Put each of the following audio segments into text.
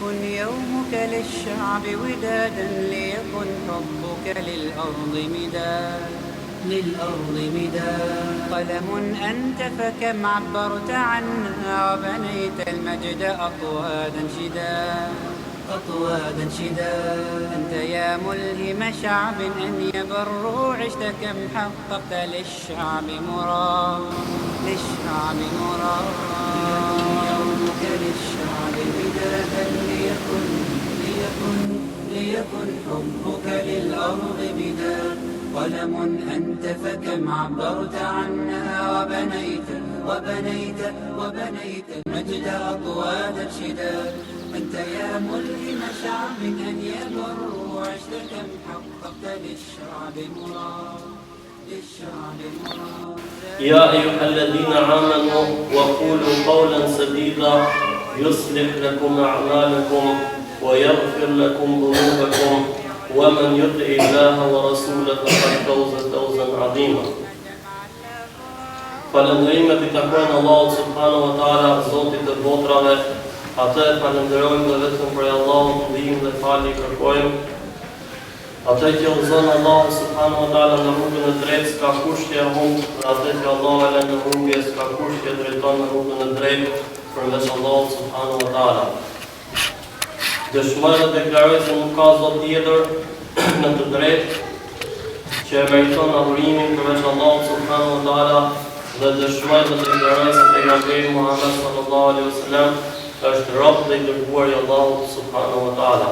ليكن يومك للشعب ودادا ليكن حبك للأرض مداد قلم أنت فكم عبرت عنها وبنيت المجد أطوادا شداد أنت يا ملهم شعب أن يبروا عشت كم حققت للشعب مراد يومك للشعب ودادا ليكن حبك للأرض مداد قلم أنت فكم عبرت عنها وبنيت المجد أطوادا شداد أنت يا ملهم شعب أن يبروا عشت كم حققت للشعب مراد يا أيها الذين آمنوا وقولوا قولا سديدا يصلح لكم أعمالكم ويغفر لكم ذنوبكم ومن يطع الله ورسوله فقد فاز فوزا عظيما. Falëndrime i takojnë Allahut subhanahu wa taala, Zotit të botrave. Atë falenderojmë dhe vetëm për Allahun ndihmë dhe falje kërkojmë. Atë që udhëzon Allahu subhanahu wa taala në rrugën e drejtë, s'ka kush që humb, atë që Allahu e lën në humbje, s'ka kush që drejton në rrugën e drejtë përveç Allahut subhanahu wa taala. Dëshmoj dhe deklaroj se nuk ka zot tjetër në të drejtë që e meriton adhurimin përveç Allahut subhanahu wa taala dhe dëshmoj dhe deklaroj se pejgamberi Muhammed sallallahu alaihi wasallam është rob dhe i dërguar i Allahut subhanahu wa taala.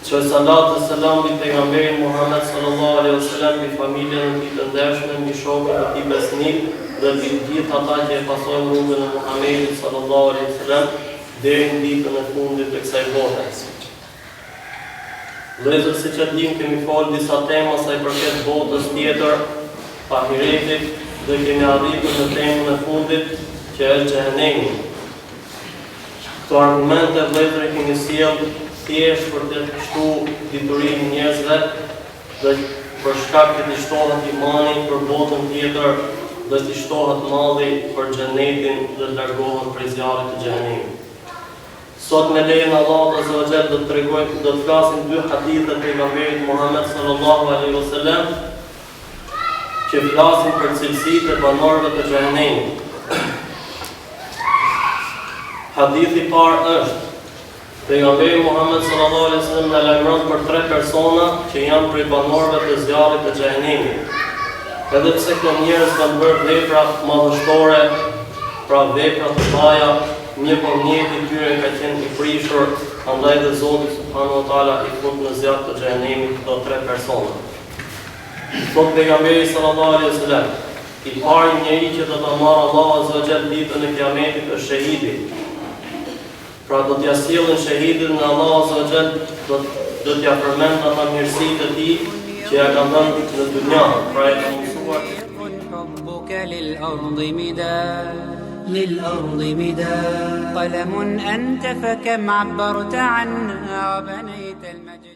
Që salat dhe selam mbi pejgamberin Muhammed sallallahu alaihi wasallam, mbi familjen e tij të ndershme, mbi shokët e tij besnik dhe mbi gjithë ata që e pasojnë rrugën e Muhamedit sallallahu alaihi wasallam deri në ditën e fundit të kësaj bote. Vëllezër, siç e dim, kemi folë disa tema sa i përket botës tjetër, ahiretit, dhe kemi arritur në temën e fundit që është xhehenemi. Këto argumente vëllezër kemi sjellë thjesht për të shtu diturinë njerëzve dhe për shkak që të shtohet imani për botën tjetër dhe të shtohet malli për xhenetin dhe të largohet prej zjarrit të xhehenemit. Sot me lejen Allahut azza wa jalla do të flasim dy hadithe të pejgamberit Muhammed sallallahu alaihi wasallam që flasin për cilësitë e banorëve të xhehenemit. Hadithi i parë është pejgamberi Muhammed sallallahu alaihi wasallam na lajmëron për 3 persona që janë prej banorëve të zjarrit të xhehenemit. Edhe pse këto njerëz kanë bërë vepra madhështore, pra vepra të mëdha, mirëpo mjeti i tyre ka qenë i prishur, andaj dhe Zoti subhanahu wa taala i fut në zjarr të xhehenemit këto 3 persona. Thot pejgamberi sallallahu alaihi wasallam, i pari njeri që do ta marrë Allahu azza wa jalla ditën e kiametit është shahidi. Pra do t'ja sjellin shahidin në Allahu azza wa jalla, do t'ja përmend ata mirësitë e tij që ja kanë dhënë në dynja, pra e ka mësuar. حبك للأرض مداد قلم أنت فكم عبرت عنها وبنيت المجد